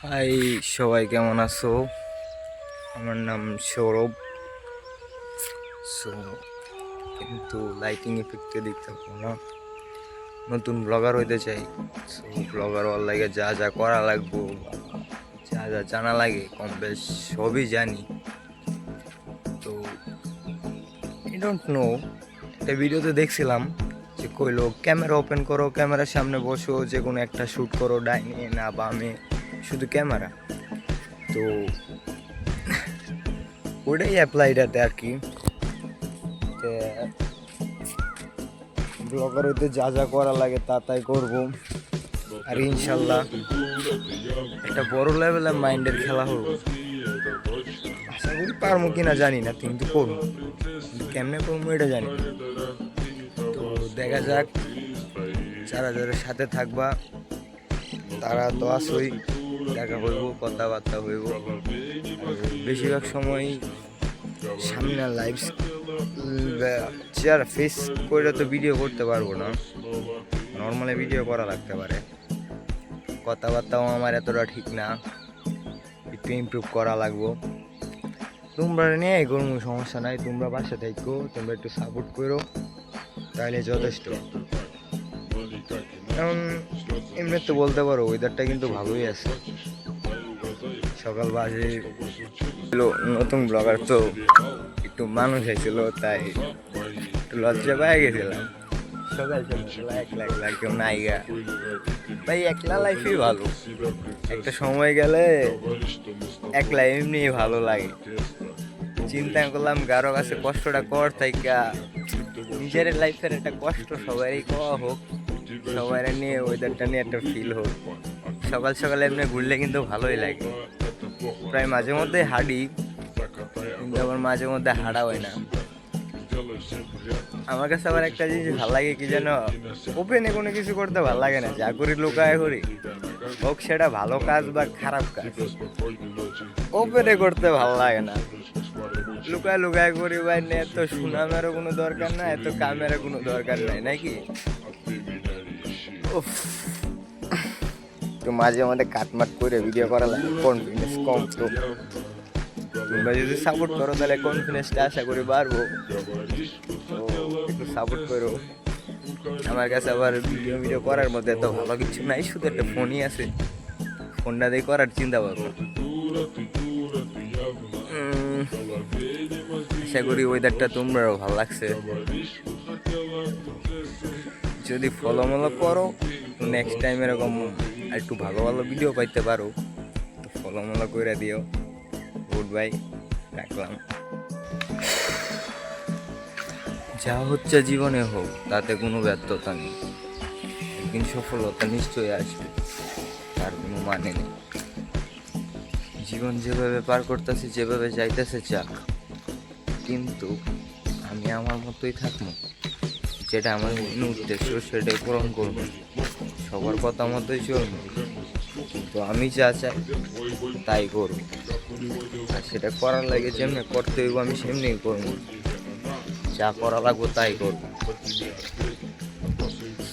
High, সবাই কেমন আছো? আমার নাম সৌরভ। সো কিন্তু লাইটিং এফেক্টে দেখতে পাবো না, নতুন ব্লগার হইতে চাই। সো ব্লগার হওয়ার লাগে যা যা করা লাগবো বা যা যা জানা লাগে কম বেশ সবই জানি। তো আই ডোন্ট নো, একটা ভিডিওতে দেখছিলাম যে কইলো ক্যামেরা ওপেন করো, ক্যামেরার সামনে বসো, যে কোনো একটা শ্যুট করো, ডাইনে না বামে, শুধু ক্যামেরা। তো ওটাই অ্যাপ্লাইডাতে আর কি। ব্লগার হইতে যা যা করা লাগে তা তাই করবো, আর ইনশাল্লাহ একটা বড় লেভেলের মাইন্ডের খেলা হবে। আশা করি পারবো কিনা জানি না, কিন্তু করবো। কেমনে করবো এটা জানি না। তো দেখা যাক, যারা যারা সাথে থাকবা তারা তো আসোই, দেখা হইব, কথাবার্তা হইব। বেশিরভাগ সময় সামনে লাইভ চেয়ার ফেস করে তো ভিডিও করতে পারবো না, নর্মালি ভিডিও করা লাগতে পারে। কথাবার্তাও আমার এতটা ঠিক না, একটু ইমপ্রুভ করা লাগবো। তোমরা নিয়ে কোনো সমস্যা নাই, তোমরা পাশে থাকো, তোমরা একটু সাপোর্ট করো, তাহলে যথেষ্ট। এখন এমনি তো বলতে পারো ওয়েদারটা কিন্তু ভালোই আছে, সকাল বাজে। নতুন ব্লগার তো একটু মানুষ হয়েছিল, তাই একটু লজ্জা পেয়ে গেছিলাম। সকাল সকাল একলা একলা কেউ নাইগা, ভাই একলা লাইফই ভালো। একটা সময় গেলে একলা এমনি ভালো লাগে। চিন্তা করলাম কারো কাছে কষ্টটা কর থাইকা নিজের লাইফের একটা কষ্ট সবারই কওয়া হোক, সবাই নিয়ে ওয়েদারটা নিয়ে একটা ফিল হোক। সকাল সকালে এমনি ঘুরলে কিন্তু ভালোই লাগে। প্রায় মাঝে মধ্যে হাঁটি, কিন্তু আবার মাঝে মধ্যে হাঁটা হয় না। আমার কাছে আবার একটা জিনিস ভালো লাগে কি যেন, ওপেনে কোনো কিছু করতে ভালো লাগে না, যা করি লুকায় করি, হোক সেটা ভালো কাজ বা খারাপ কাজ, ওপেনে করতে ভালো লাগে না। লুকায় লুকায় করি ভাই, এত সুনামেরও কোনো দরকার নাই, এত কামেরও কোনো দরকার নাই, নাকি? তো মাঝে মধ্যে কাটমাট করে ভিডিও করা লাগে, কনফিডেন্স কম। তো তোমরা যদি সাপোর্ট করো তাহলে কনফিডেন্সটা আশা করি বাড়বো। তো একটু সাপোর্ট করো। আমার কাছে আবার ভিডিও করার মধ্যে এত ভালো কিছু নাই, শুধু একটা ফোনই আছে, ফোনটা দিয়ে করার চিন্তা ভাবনা। আশা করি ওয়েদারটা তোমরাও ভালো লাগছে। যদি ফলো মলো করো, নেক্সট টাইম এরকম একটু ভালো ভালো ভিডিও পাইতে পারো, তো ফলো মলো করে দিও। গুড বাই, রাখলাম। যা হচ্ছে জীবনে হোক, তাতে কোনো ব্যর্থতা নেই, একদিন সফলতা নিশ্চয়ই আসবে, তার কোনো মানে নেই। জীবন যেভাবে পার করতেছি, যেভাবে যাইতেছে যাক, কিন্তু আমি আমার মতোই থাকবো। যেটা আমার মেন উদ্দেশ্য সেটাই পূরণ করবো, সবার কথা মতোই চলবো। তো আমি যা চাই তাই করবো, আর সেটা করার লাগে যেমনি করতে হইব আমি সেমনি করবো, যা করা লাগবো তাই করবো।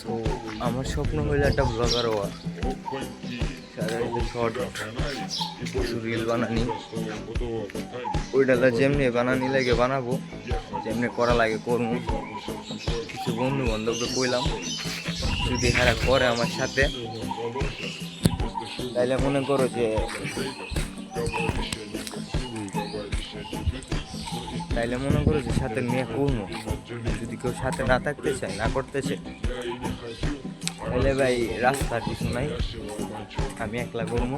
তো আমার স্বপ্ন হইলে একটা ব্লগার হওয়া, শর্ট রিল বানানি, ওইটা যেমনি বানানি লাগে বানাবো, যেমনি করা লাগে করবো। কিছু বন্ধু বান্ধবকে কইলাম, যদি হারা করে আমার সাথে, তাইলে মনে করো যে সাথে নিয়ে করবো। যদি কেউ সাথে না থাকতে চায়, না করতে চায়, তাহলে ভাই রাস্তার কিছু নাই, আমি একলা করবো,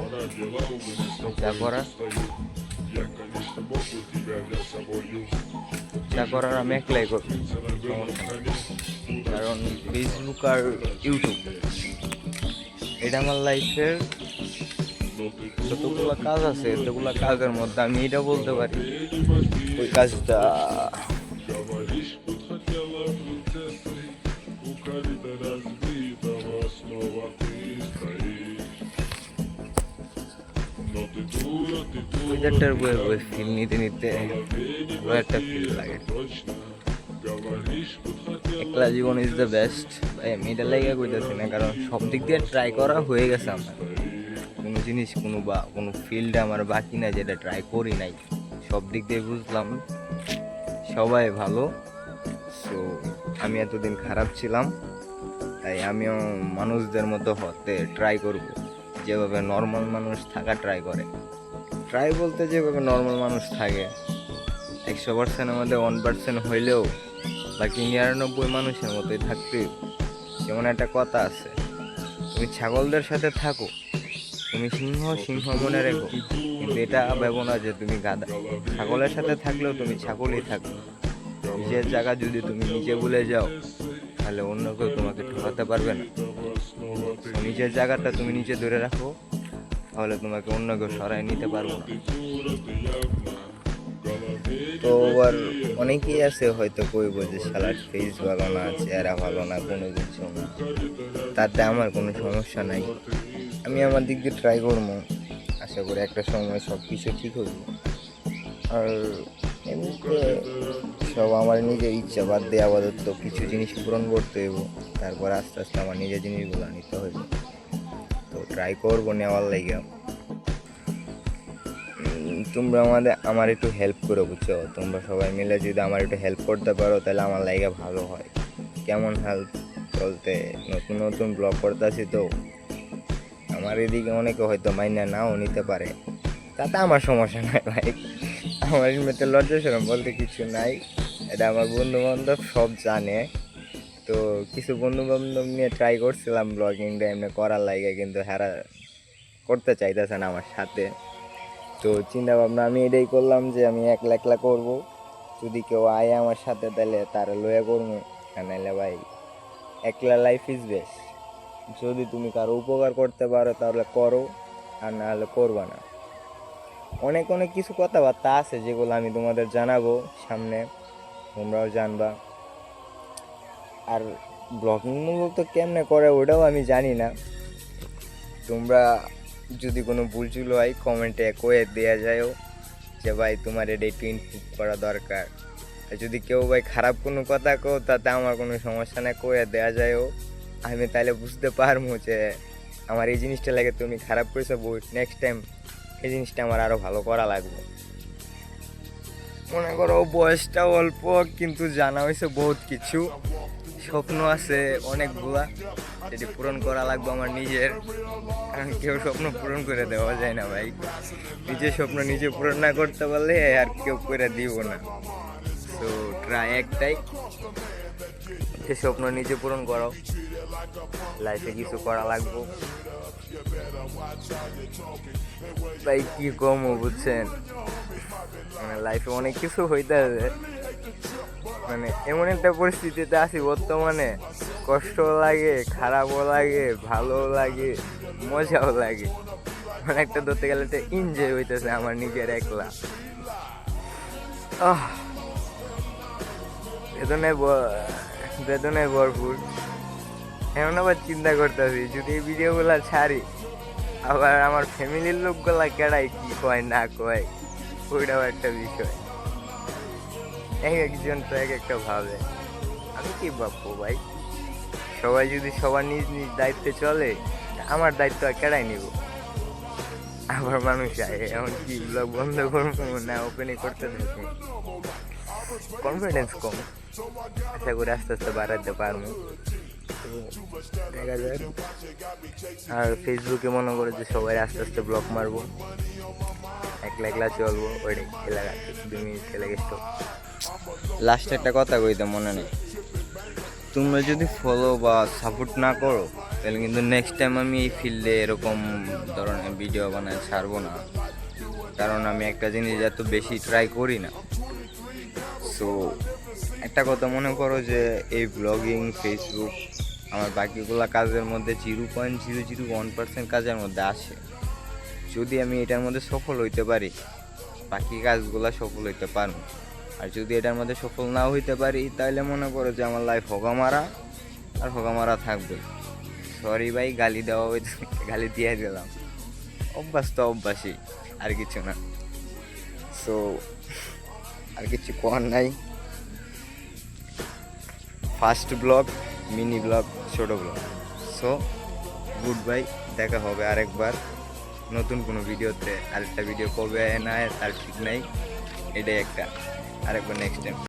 যা করার আমি একলাই করবো। কারণ ফেসবুক আর ইউটিউব এটা আমার লাইফের যতগুলো কাজ আছে, এতগুলো কাজের মধ্যে আমি এটা বলতে পারি ওই কাজটা ওয়েদারটার বয়ে বয়ে ফিল নিতে নিতে ভালো একটা ফিল লাগে। একলা জীবন ইজ দ্য বেস্ট ভাই, আমি এটা লাইগা কইতেছি না, কারণ সব দিক দিয়ে ট্রাই করা হয়ে গেছে আমার। কোনো জিনিস কোনো ফিল্ডে আমার বাকি নাই যেটা ট্রাই করি নাই। সব দিক দিয়ে বুঝলাম সবাই ভালো। সো আমি এতদিন খারাপ ছিলাম, তাই আমিও মানুষদের মতো হতে ট্রাই করব, যেভাবে নর্মাল মানুষ থাকা ট্রাই করে। ট্রাই বলতে যেভাবে নর্মাল মানুষ থাকে, 100% আমাদের 1% হইলেও বাকি 99 মানুষের মতোই থাকতে। যেমন একটা কথা আছে, তুমি ছাগলদের সাথে থাকো, তুমি সিংহ মনে রেখো, কিন্তু এটা ভেবো না যে তুমি গাধা। ছাগলের সাথে থাকলেও তুমি ছাগলই থাকো। নিজের জায়গা যদি তুমি নিজে ভুলে যাও, তাহলে অন্য কেউ তোমাকে ঠকাতে পারবে না। নিজের জায়গাটা তুমি নিজে ধরে রাখো, তাহলে তোমাকে অন্য কেউ সরাই নিতে পারবো না। তো আবার অনেকেই আছে হয়তো কইব যে শালার ফেস ভালো না, চেহারা ভালো না, কোনো কিছু না। তাতে আমার কোনো সমস্যা নাই, আমি আমার দিক দিয়ে ট্রাই করবো। আশা করি একটা সময় সব কিছু ঠিক হইব। আর এমনিতে সব আমার নিজের ইচ্ছা বাদ দিয়ে আপাতত কিছু জিনিস পূরণ করতে হইব, তারপর আস্তে আস্তে আমার নিজের জিনিসগুলো নিতে হইব। তো ট্রাই করবো নেওয়ার লাইগা। তোমরা আমার একটু হেল্প করে, বুঝছো? তোমরা সবাই মিলে যদি আমার একটু হেল্প করতে পারো তাহলে আমার লাইগা ভালো হয়। কেমন হেল্প বলতে, নতুন নতুন ব্লগ করতেছি তো আমার এদিকে অনেকে হয়তো মাইনা নাও নিতে পারে, তাতে আমার সমস্যা নাই ভাই। আমার এমনিতে লজ্জা শরম বলতে কিছু নাই, এটা আমার বন্ধু বান্ধব সব জানে। তো কিছু বন্ধু বান্ধব নিয়ে ট্রাই করছিলাম ব্লগিংটা এমনি করার লাগে, কিন্তু হ্যাঁ করতে চাইতেছে না আমার সাথে। তো চিন্তা ভাবনা আমি এটাই করলাম যে আমি একলা একলা করবো। যদি কেউ আয় আমার সাথে তাহলে তারা লয়ে করবো, নাহলে ভাই একলা লাইফ ইজ বেস্ট। যদি তুমি কারো উপকার করতে পারো তাহলে করো, আর না হলে করবা না। অনেক অনেক কিছু কথাবার্তা আছে যেগুলো আমি তোমাদের জানাবো সামনে, তোমরাও জানবা। আর ব্লগিং মূলত কেমনে করে ওটাও আমি জানি না। তোমরা যদি কোনো ভুলচুল হয় কমেন্টে কয়ে দেওয়া যায়ও যে ভাই তোমার এটা একটু ইমপ্রুভ করা দরকার। আর যদি কেউ ভাই খারাপ কোনো কথা কো, তাতে আমার কোনো সমস্যা নেই, কয়ে দেওয়া যায়ও। আমি তাহলে বুঝতে পারবো যে আমার এই জিনিসটা লাগে তুমি খারাপ করেছো, নেক্সট টাইম এই জিনিসটা আমার আরও ভালো করা লাগবে। মনে করো বয়সটাও অল্প, কিন্তু জানা হয়েছে বহুত কিছু, স্বপ্ন আছে অনেকগুলা, যেটি পূরণ করা লাগবে আমার নিজের। কারণ কেউ স্বপ্ন পূরণ করে দেওয়া যায় না ভাই, নিজের স্বপ্ন নিজে পূরণ না করতে পারলে আর কেউ করে দিব না। তো ট্রাই একটাই, সে স্বপ্ন নিজে পূরণ করো, লাইফে কিছু করা লাগবো ভাই। কি কম বুঝছেন, মানে লাইফে অনেক কিছু হইতেছে, মানে এমন একটা পরিস্থিতিতে আছি বর্তমানে, কষ্ট লাগে, খারাপও লাগে, ভালো লাগে, মজাও লাগে। মানে একটা ধরতে গেলে তো এনজয় হইতেছে আমার নিজের একলা। বেদনায় ভরপুর। এমন আবার চিন্তা করতেছি যদি এই ভিডিওগুলা ছাড়ি, আবার আমার ফ্যামিলির লোকগুলা কেডাই কি কয় না কয়, ওইটাও একটা বিষয়। একজন তো এক একটা ভাবে, আমি কি ভাববো ভাই? সবাই যদি সবার নিজ নিজ দায়িত্বে চলে, আমার দায়িত্ব আর কেডাই নিব? আবার মানুষ আয় এমন কি ব্লগ বন্ধ করবো না ওপেনই করতে থাকবো, কনফিডেন্স কম। আশা করি আস্তে আস্তে বাড়াতে পারবো, দেখা যাক। আর ফেসবুকে মনে করে যে সবাই আস্তে আস্তে ব্লগ মারবো, একলা একলা চলবো, ওইটাই এলাকা 2 মিনিট খেলে গেছো। লাস্টে একটা কথা কইতে মনে নেই, তোমরা যদি ফলো বা সাপোর্ট না করো তাহলে কিন্তু নেক্সট টাইম আমি এই ফিল্ডে এরকম ধরনের ভিডিও বানায় ছাড়বো না। কারণ আমি একটা জিনিস এত বেশি ট্রাই করি না। সো একটা কথা মনে করো যে এই ব্লগিং, ফেসবুক আমার বাকিগুলো কাজের মধ্যে 0.001% কাজের মধ্যে আসে। যদি আমি এটার মধ্যে সফল হইতে পারি, বাকি কাজগুলো সফল হইতে পারবো। আর যদি এটার মধ্যে সফল না হইতে পারি, তাহলে মনে করো যে আমার লাইফ হোগামারা আর হোগামারা থাকবে। সরি ভাই, গালি দেওয়া হইতে গালি দিয়ে দিলাম, অভ্যাস তো অভ্যাসই, আর কিছু না। সো আর কিছু করার নাই। ফার্স্ট ব্লগ, মিনি ব্লগ, ছোটো ব্লগ। সো গুড বাই, দেখা হবে আরেকবার। নতুন কোনো ভিডিওতে। আরেকটা ভিডিও কবে না তার ঠিক নাই, এটাই একটা। আরেকবার নেক্সট টাইম।